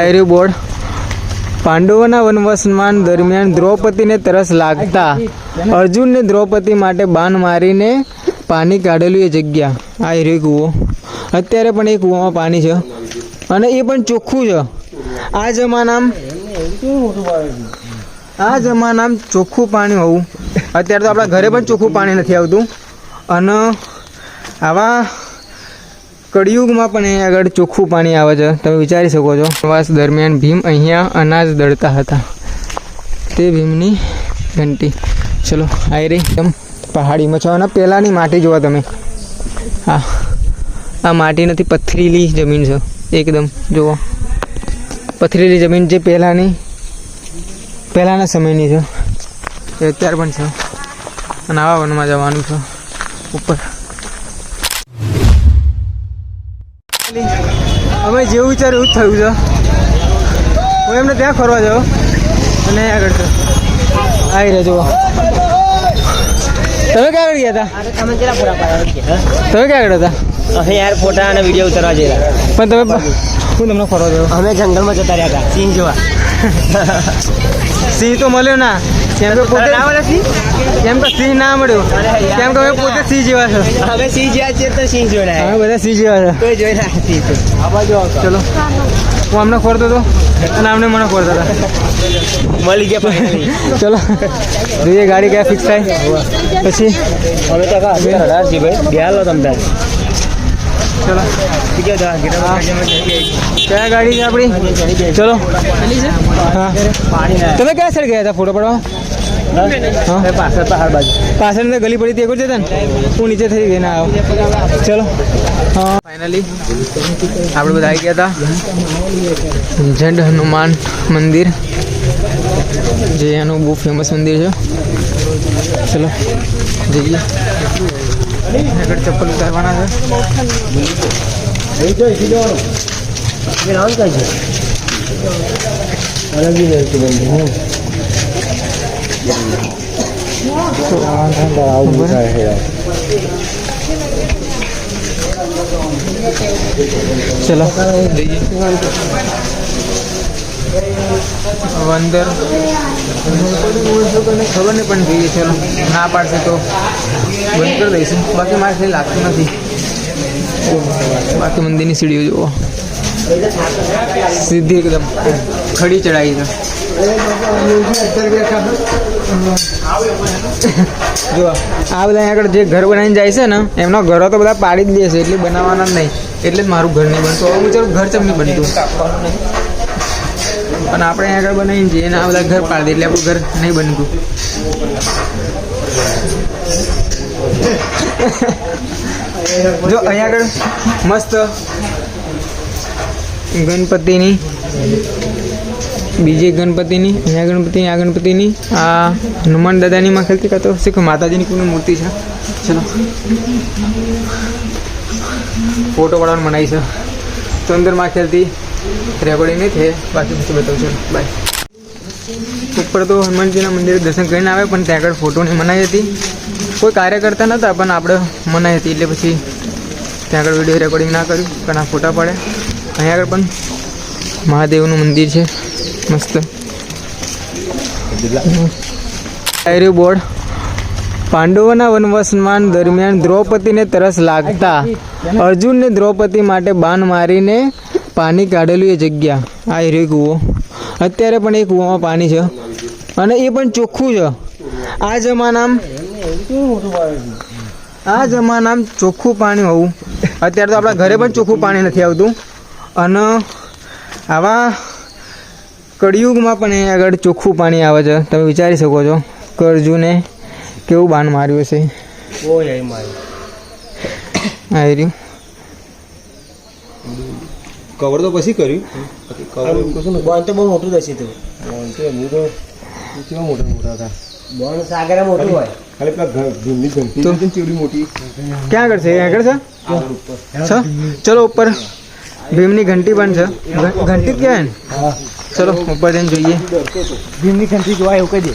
આયર્યું board પાંડવોના વનવાસમાન દરમિયાન દ્રૌપદીને તરસ લાગતા અર્જુનને દ્રૌપદી માટે બાણ મારીને પાણી કાઢેલું એ જગ્યા. આ રહ્યો કૂવો. અત્યારે પણ એ કૂવામાં પાણી છે અને એ પણ ચોખ્ખું છે. આ જમાનામાં ચોખ્ખું પાણી હોવું. અત્યારે તો આપણા ઘરે પણ ચોખ્ખું પાણી નથી આવતું અને આવા કળિયુગમાં પણ અહીં આગળ ચોખ્ખું પાણી આવે છે. તમે વિચારી શકો છો. પ્રવાસ દરમિયાન ભીમ અહીંયા અનાજ દળતા હતા. તે ભીમની ઘંટી. ચલો આવી રહી એકદમ પહાડીમાં છો અને પહેલાંની માટી જોવા તમે. આ માટી નથી, પથરીલી જમીન છે એકદમ. જુઓ પથરીલી જમીન જે પહેલાંના સમયની છે એ અત્યારે પણ છે. અને આવા વનમાં જવાનું છે ઉપર. અમે જેવું વિચાર્યું એવું જ થયું છે. હું એમને ત્યાં ફરવા જાઉં અને આગળ તો આવી રહ્યો. જુઓ તમે ક્યાં આગળ ગયા હતા? તમે ક્યાં આગળ હતા? અમે યાર ફોટા અને વિડીયો ઉતારવા જયેલા. પણ તમે હું તમને ફરવા જાઉં? અમે જંગલમાં જતા રહ્યા હતા સિંહ જોવા. સિંહ તો મળ્યો ના. કેમ કે પોતે સિંહ ના મળ્યો. કેમ કે અમે પોતે સિંહ જેવા છે. અમે સિંહ જેવા છીએ તો સિંહ જોયા. અમે બધા સિંહ જેવા છે. કોઈ જોઈ ના સિંહ તો. ચલો હું અમને ખોરતો હતો અને અમને મને ખોરતા હતા. મળી ગયા. ચલો જોઈએ ગાડી ક્યાં ફિક્સ થાય પછી. અમે તો ભાઈ ગયા તમને. ચલો ક્યાં ગાડી છે આપણી? ચલો હા. તમે ક્યાં સાઈડ ગયા હતા ફોટો પાડવા? પાછળ પહાડ બાજુ પાછળ ગલી પડી હતી એક જ હતા ને. હું નીચે થઈ ગઈ ના આવો. ચલો હા ફાઇનલી આપણે બધા આવી ગયા હતા જંડ હનુમાન મંદિર, જે એનું બહુ ફેમસ મંદિર છે. ચલો જઈએ. આગળ ચપ્પલ ઉતારવાના છે. ચલો અંદર ખબર નહીં પણ જોઈએ. ચલો ના પાડશે તો બંધ કરી દઈશું. બાકી મારે કંઈ લાગતું નથી. બાકી મંદિરની સીડીઓ જુઓ સીધી એકદમ ખડી ચડાવી છે. જો આ બધા આગળ જે ઘર બનાવીને જાય છે ને એમના ઘરો તો બધા પાડી જ દે છે, એટલે બનાવવાના જ નહીં. એટલે જ મારું ઘર નહીં બનતું. હવે હું ચાલો ઘર ચમ નહીં બનતું પણ આપણે આગળ બનાવીને જઈએ અને આ બધા ઘર પાડી દે એટલે આપણું ઘર નહીં બનતું. જો અહીંયા આગળ મસ્ત ગણપતિની, બીજી ગણપતિની, અહીંયા ગણપતિની, આ ગણપતિની, આ હનુમાન દાદાની માં ખેલતી કાં તો શીખ માતાજીની કોઈ મૂર્તિ છે. ચલો ફોટો પાડવાનું મનાઈ છે તો અંદરમાં ખેલતી રેકોર્ડિંગ નહીં થાય. બાકી પછી બતાવું છું. બાય. ઉપર તો હનુમાનજીના મંદિરે દર્શન કરીને આવે પણ ત્યાં આગળ ફોટોની મનાઈ હતી. કોઈ કાર્ય કરતા નહોતા પણ આપણે મનાઈ હતી એટલે પછી ત્યાં આગળ વિડીયો રેકોર્ડિંગ ના કર્યું પણ આ ફોટા પડે. અહીંયા આગળ પણ મહાદેવનું મંદિર છે મસ્ત. આયર્યું બોર્ડ પાંડવોના વનવાસમાન દરમિયાન દ્રૌપદીને તરસ લાગતા અર્જુનને દ્રૌપદી માટે બાણ મારીને પાણી કાઢેલું એ જગ્યા. આ રહ્યો કૂવો. અત્યારે પણ એ કૂવામાં પાણી છે અને એ પણ ચોખ્ખું છે. આ જમાનામાં ચોખ્ખું પાણી હોવું. અત્યારે તો આપણા ઘરે પણ ચોખ્ખું પાણી નથી આવતું અને આવા કળિયુગમાં પણ અહીં આગળ ચોખ્ખું પાણી આવે છે. તમે વિચારી શકો છો કે અર્જુને કેવું બાણ માર્યું હશે. આ રહ્યું કવર તો પછી કર્યું. બોન તો બહુ મોટું થશે. તો કેવા મોટા મોટા હતા. બોન સાગર મોટું હોય. ખાલી પેલા ભીમની ઘંટી ચેવડી મોટી. ક્યાં આગળ છે? આગળ છે. ચલો ઉપર ભીમની ઘંટી પણ છે. ઘંટી ક્યાં ને? ચલો ઉપર જઈને જોઈએ. ભીમની ઘંટી જોવા એવું કહી દે.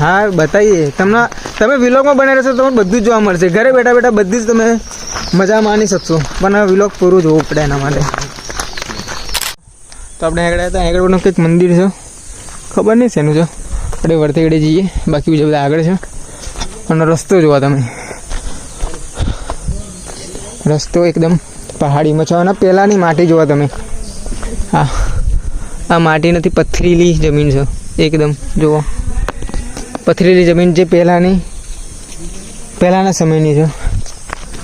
હા બતાવીએ તમને. તમે વિલોગમાં બનાવી રહેશો તમને બધું જ જોવા મળશે. ઘરે બેઠા બેઠા બધી જ તમે મજા માણી શકશો પણ આ વિલોગ પૂરું જોવું પડે એના માટે. તો આપણે આગળ હતા, આગળ પણ કંઈક મંદિર છે, ખબર નહીં શેનું છે. આપણે વર્તેગડે જઈએ, બાકી બીજા બધા આગળ છે. અને રસ્તો જોવા તમે, રસ્તો એકદમ પહાડીમાં છે. અને પહેલાંની માટી જોવા તમે, આ માટી નથી, પથરીલી જમીન છે એકદમ. જુઓ, પથરીલી જમીન જે પહેલાંના સમયની છે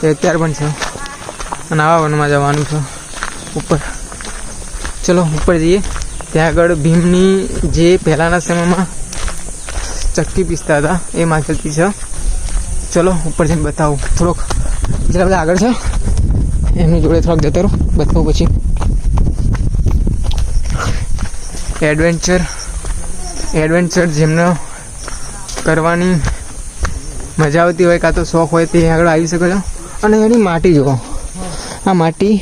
એ અત્યારે પણ છે. અને આવા વનમાં જવાનું છે ઉપર. ચલો ઉપર જઈએ. ત્યાં આગળ ભીમની જે પહેલાંના સમયમાં ચક્કી પીસતા હતા એ માખેલતી છે. ચલો ઉપર જઈને બતાવું. થોડોક જેટલા બધા આગળ છે એમની જોડે થોડોક જતો રહો, બતાવું પછી. એડવેન્ચર જેમને કરવાની મજા આવતી હોય, કાં તો શોખ હોય, તે આગળ આવી શકો છો. અને એની માટી જુઓ, આ માટી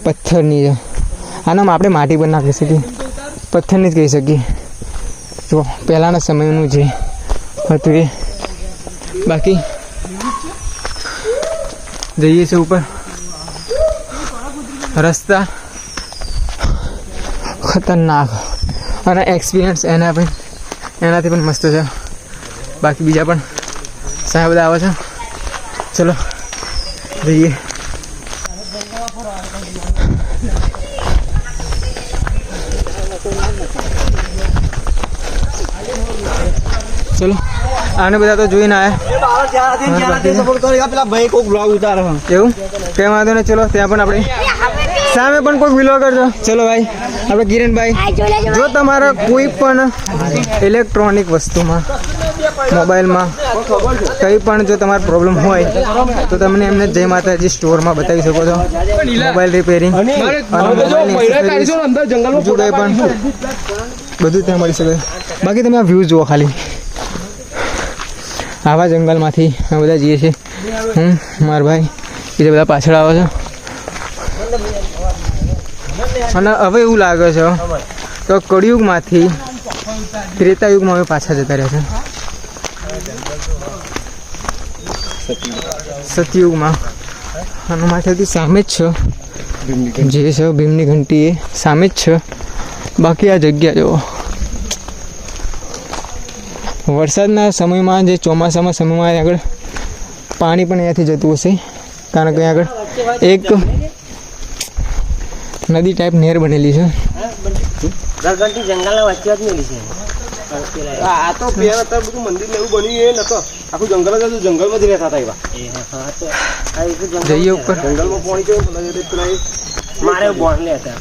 પથ્થરની છે. આનામાં આપણે માટી પણ ના કહી શકીએ, પથ્થરની જ કહી શકીએ. જો પહેલાંના સમયનું જે હતું એ. બાકી જઈએ છીએ ઉપર. રસ્તા ખતરનાક અને એક્સપિરિયન્સ એનાથી પણ મસ્ત છે. બાકી બીજા પણ સારા બધા આવે છે. ચલો જઈએ. ચલો આને બધા તો જોઈને આવ્યા. પેલા ભાઈ કોઈક બ્લોગ ઉતારે એવું કઈ વાંધો નહીં. ચલો ત્યાં પણ આપણે સામે પણ કોઈ વિલો કરજો. ચલો ભાઈ, આપણે કિરણભાઈ, જો તમારા કોઈ પણ ઇલેક્ટ્રોનિક વસ્તુમાં, મોબાઈલમાં કંઈ પણ જો તમારો પ્રોબ્લેમ હોય તો તમને એમને જય માતાજી સ્ટોરમાં બતાવી શકો છો. મોબાઈલ રિપેરિંગ અને મોબાઈલની એક્સેસરીઝ, બીજું કંઈ પણ બધું ત્યાં મળી શકે. બાકી તમે આ વ્યૂ જુઓ ખાલી. આવા જંગલમાંથી અમે બધા જઈએ છીએ. મારા ભાઈ બીજા બધા પાછળ આવે છે. અને હવે એવું લાગે છે તો કળિયુગમાંથી ત્રેતાયુગમાં હવે પાછા જતા રહ્યા છે, સતયુગમાં. અને માથેથી સામે જ છે જે છે ભીમની ઘંટી, એ સામે જ છે. બાકી આ જગ્યા જુઓ. વરસાદના સમયમાં, જે ચોમાસામાં સમયમાં આગળ પાણી પણ અહીંયાથી જતું હશે, કારણ કે આગળ એક નદી ટાઈપ નહેર બનેલી છે. જંગલના વચ્ચે જ મેલી છે. આ તો પહેલા તો બધું મંદિર ને એવું બન્યું એ નતો, આખું જંગલ જ હતું. જંગલમાં જ રહેતા હતા એવા. જઈએ ઉપર. જંગલમાં પાણી કેવું મારે બોન લે હતા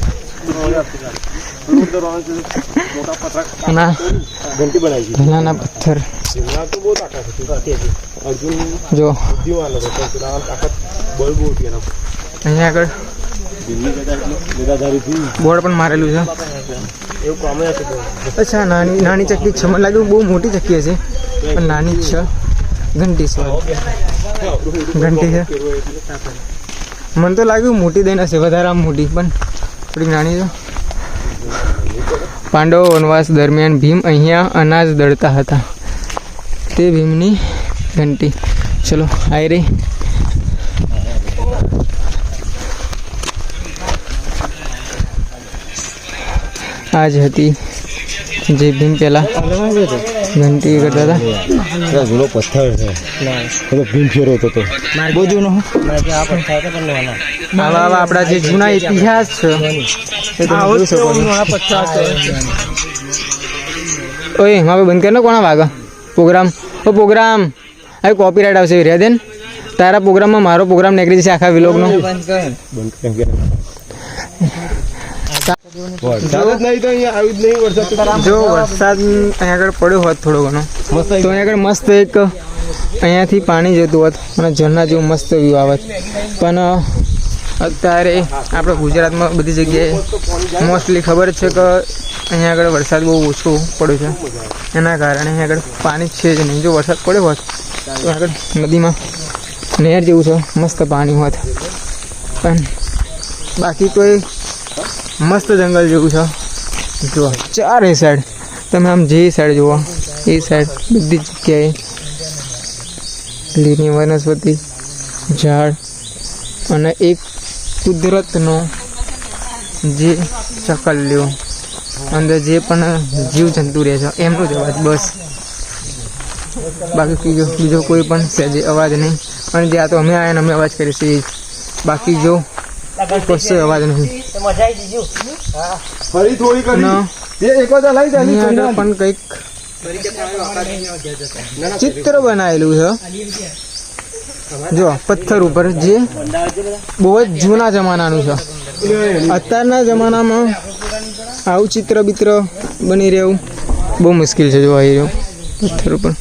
મોટા પથરા અને ઘંટી બનાવી છે. પહેલાંના પથ્થર તો બહુ તાકાત હતી. અર્જુન જો બુદ્ધિમાન હતો, પણ તાકાત બહુ હતી એના. અહીંયા આગળ બોર્ડ પણ મારેલું છે. એવું કામે હતું. અચ્છા, નાની ચક્કી છે. મને લાગ્યું બહુ મોટી ચક્કી હશે, પણ નાની જ છે. ઘંટી છે, ઘંટી છે. મને તો લાગ્યું મોટી દઈને હશે, વધારે આમ મોટી, પણ થોડીક નાની છે. પાંડવો વનવાસ દરમિયાન ભીમ અહીંયા અનાજ દળતા હતા. તે ભીમની ઘંટી. ચલો આઈ રહી. આ જ હતી જે ભીમ પહેલાં ઘંટી કરતા હતા. જૂનો પથ્થર છે, બધો ભીમ ફેરવતો હતો. બહુ જૂનો. આવા આપણા જે જૂના ઇતિહાસ છે એ તમે જોઈ શકો છો. ઓય હવે બંધ કર ને, કોના વાગા પ્રોગ્રામ? પ્રોગ્રામ હવે કોપીરાઇટ આવશે. રહ્યા દે ને, તારા પ્રોગ્રામમાં મારો પ્રોગ્રામ નીકળી જશે આખા વિલોગનો. જો વરસાદ અહીંયા આગળ પડ્યો હોત થોડો ઘણો, તો અહીંયા આગળ મસ્ત એક અહીંયાથી પાણી જતું હોત અને ઝરણા જેવું મસ્ત વ્યૂ આવત. પણ અત્યારે આપણે ગુજરાતમાં બધી જગ્યાએ મોસ્ટલી ખબર જ છે કે અહીંયા આગળ વરસાદ બહુ ઓછો પડ્યો છે. એના કારણે અહીંયા આગળ પાણી છે જ નહીં. જો વરસાદ પડ્યો હોત તો આગળ નદીમાં નહેર જેવું છે, મસ્ત પાણી હોત. પણ બાકી તો એ મસ્ત જંગલ જેવું છે. જુઓ ચારે સાઈડ, તમે આમ જે સાઈડ જુઓ એ સાઈડ બધી જગ્યાએ લીલી વનસ્પતિ, ઝાડ અને એક કુદરતનો જે ચકલિયું અંદર જે પણ જીવ જંતુ રહે છે એમનો જ અવાજ બસ, બાકી બીજો કોઈ પણ સહેજે અવાજ નહીં. અને જ્યાં તો અમે આવ્યા ને અમે અવાજ કરીએ છીએ, બાકી જો કશો અવાજ નહીં. મજા આવી જીજુ. ફરી થોડી કરી ના. એ એક વાર લાઈ દે અહીંયા આગળ પણ કંઈક ચિત્ર બનાવેલું છે જો પથ્થર ઉપર, જે બહુ જ જૂના જમાનાનું છે. અત્યારના જમાનામાં આવું ચિત્ર બિત્ર બની રહેવું બહુ મુશ્કેલ છે. જોવા આવી રહ્યું પથ્થર ઉપર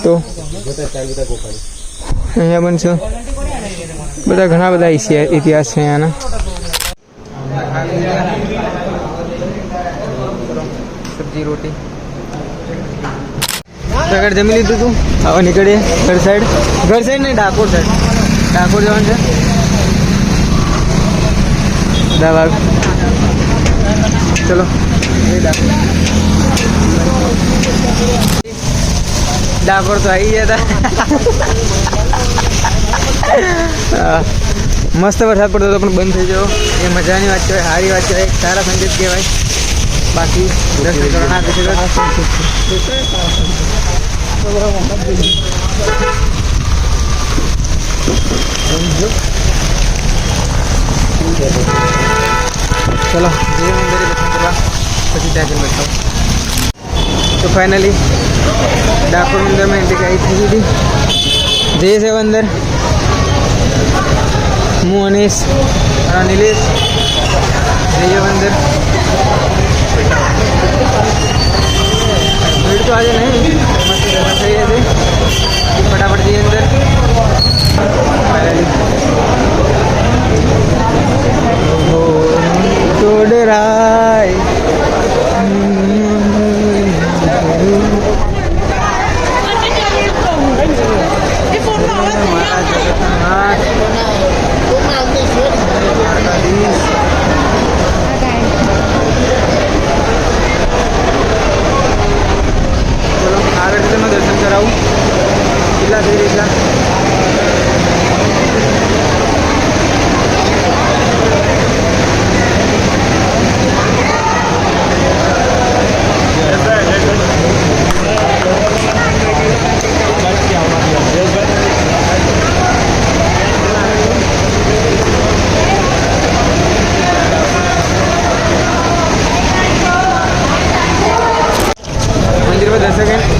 તો અહીંયા બનશે બધા ઘણા બધા ઇતિહાસ છે અહીંયાના. સબ્જી રોટી આગળ જમી લીધું તું. હવે નીકળીએ ઘર સાઈડ નહીં, ડાકોર સાઈડ. ડાકોર જવાનું છે દાવાગ. ચલો ડાકોર તો આવી ગયા હતા. મસ્ત વરસાદ પડતો હતો પણ બંધ થઈ ગયો. એ મજાની વાત કહેવાય, સારી વાત કહેવાય, સારા સંકેત કહેવાય. બાકી દર્શન કરવા ના કરી ચલો જઈએ મંદિરે દર્શન કરવા, પછી ત્યાં જઈને બેઠો. તો ફાઇનલી ડાકોર મંદિરમાં એન્ટ્રી આવી થઈ ગઈ. જઈએ છે અંદર. હું અનીશ અને નિલેશ જઈએ અંદર. ભીડ તો આજે નહીં, મસ્ત દર્શન થઈએ છે. ફટાફટ જઈએ અંદર. ડોડરાય આગળ તમે દર્શન કરાવું કેટલા થઈ એટલા.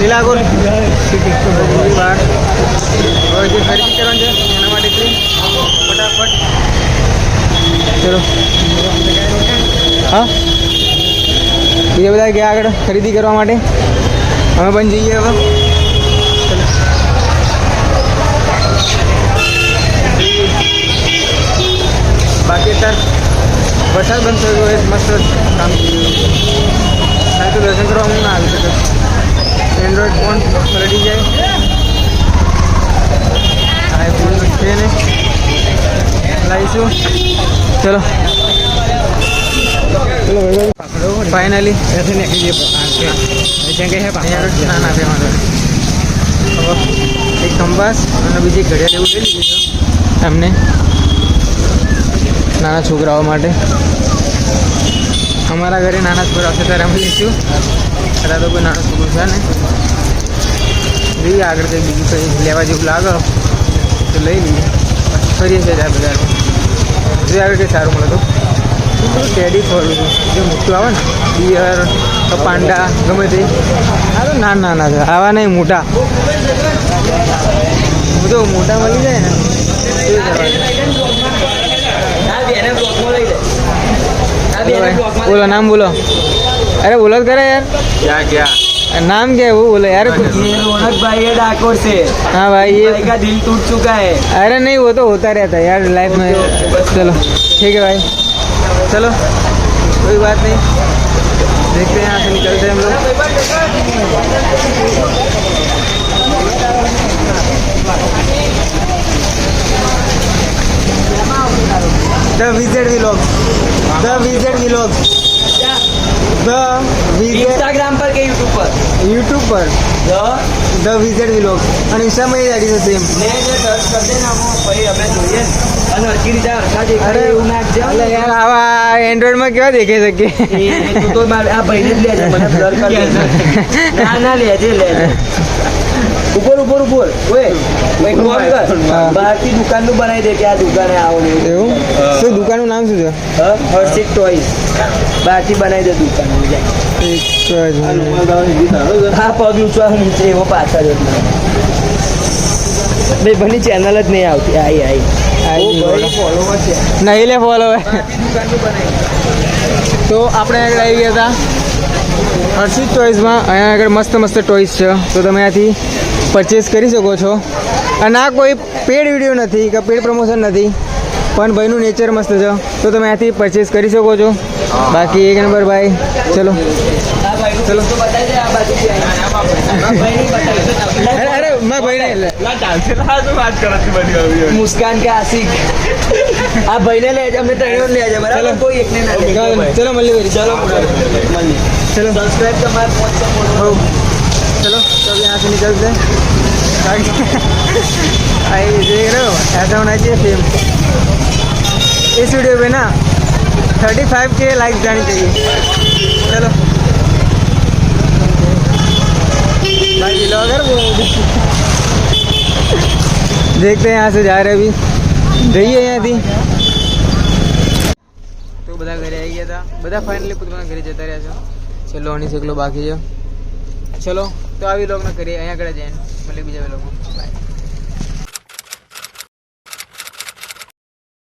લીલાગોર સિટી બહાર હવે જે ખરીદી કરવાની છે એના માટે ફટાફટ ચલો. હા બીજા બધા ગયા આગળ ખરીદી કરવા માટે, અમે પણ જઈએ હવે. બાકી અત્યારે વરસાદ બંધ થયો એ મસ્ત કામ કર્યું. તો દર્શન કરવા હું ના આવી શકે. એન્ડ્રોઈડ ફોન પલટી જાય, આઈફોન છે ને લાવીશું. ચલો ફાઇનલી ના ના વાંધો એક કંપાસ અને બીજી ઘડિયાળ એવું લઈ લીધું છે એમને નાના છોકરાઓ માટે. અમારા ઘરે નાના છોકરા આવશે ત્યારે અમે લઈશું. અત્યારે તો કોઈ નાનું છોકરું છે ને, જોઈએ આગળ કંઈ બીજું કંઈ લેવા જેવું લાગે તો લઈ લઈએ. ફરીએ છીએ ત્યાં બધા જોઈએ આગળ કંઈ સારું મળે તો. ટેડી ફરું છું જે મોટું આવે ને, બિયર પાંડા ગમે તે. આ તો નાના નાના છે, આવા નહીં મોટા. જો મોટા મળી જાય ને બોલો નામ બોલો. अरे बोलो करे यार. ક્યાં ક્યાં नाम क्या है वो बोलो यार. ये रौनक भाई है डाकोर से. हाँ भाई ये भाई का दिल टूट चुका है. अरे नहीं वो तो होता रहता है यार लाइफ में. चलो ठीक है भाई, चलो कोई बात नहीं, देखते हैं यहाँ से निकलते हैं हम लोग. The wizard vlog, the wizard vlog. Instagram पर के यूट्यूब पर યુટ્યુબ પર ધ વિઝેડ વિલોગ અને ઇન્સ્ટામાં એ આઈડી છે સેમ. ને જે સર્ચ કરી દે ને આમાં પછી આપણે જોઈએ ને અને હરખી રીતે હરખા દેખાડે એવું નાખજે અલે યાર આવા એન્ડ્રોઈડમાં કેવા દેખાઈ શકે? તું તો મારે આ ભાઈને જ લેજે મને બ્લર કરી દેજે. ના ના લેજે ઉપર ઓય એક કોલ કર બાકી દુકાનનું બનાવી દે કે આ દુકાને આવો ને એવું શું દુકાનનું નામ શું છે? હર્ષિત ટોયસ બાકી બનાવી દે દુકાન એક જ મિનિટ. હા પગ ઊંચવા નીચે એવો પાછળ જ ભાઈ ભની ચેનલ જ નહીં આવતી આઈ ફોલોવર છે નહીં લે ફોલો બાકી દુકાનનું બનાવી તો આપણે આગળ આવી ગયા હતા હર્ષિત ટોયસમાં. અહીંયા આગળ મસ્ત મસ્ત ટોયસ છે તો તમે અહીંયાથી પરચેસ કરી શકો છો. અને આ કોઈ પેડ વિડીયો નથી કે પેડ પ્રમોશન નથી, પણ ભાઈનું નેચર મસ્ત છે તો તમે અહીંયાથી પરચેસ કરી શકો છો. બાકી એક નંબર ભાઈ. ચલો આ ભાઈનું ચલો તો બતાવી દે આ બાજુ ભાઈની બતાવી અરે અરે મારા ભાઈને મુસ્કાન કે આશિક આ ભાઈને લેજે અમને ત્રણેય લેજે બરાબર ચલો. કોઈ એકને ના લેજે ચલો મળીએ ભાઈ. चलो चलो सब्सक्राइब તમારે 500 हो चलो तो अभी यहाँ से निकलते हैं. भाई देख रहे हो ऐसा होना चाहिए फेम. इस वीडियो पे ना 35 के लाइक जानी चाहिए. चलो भाई ब्लॉगर वो देखते हैं यहाँ से जा रहे अभी જઈએ અહીંયાથી. તો બધા ઘરે આવી ગયા હતા. બધા ફાઇનલી પોતાના ઘરે જતા રહ્યા છે. ચલો અનીસ એકલો બાકી છે. ચલો તો આવી વ્લોગમાં કરીએ અહીંયા આગળ જઈને મળીએ બીજા વ્લોગમાં. બાય.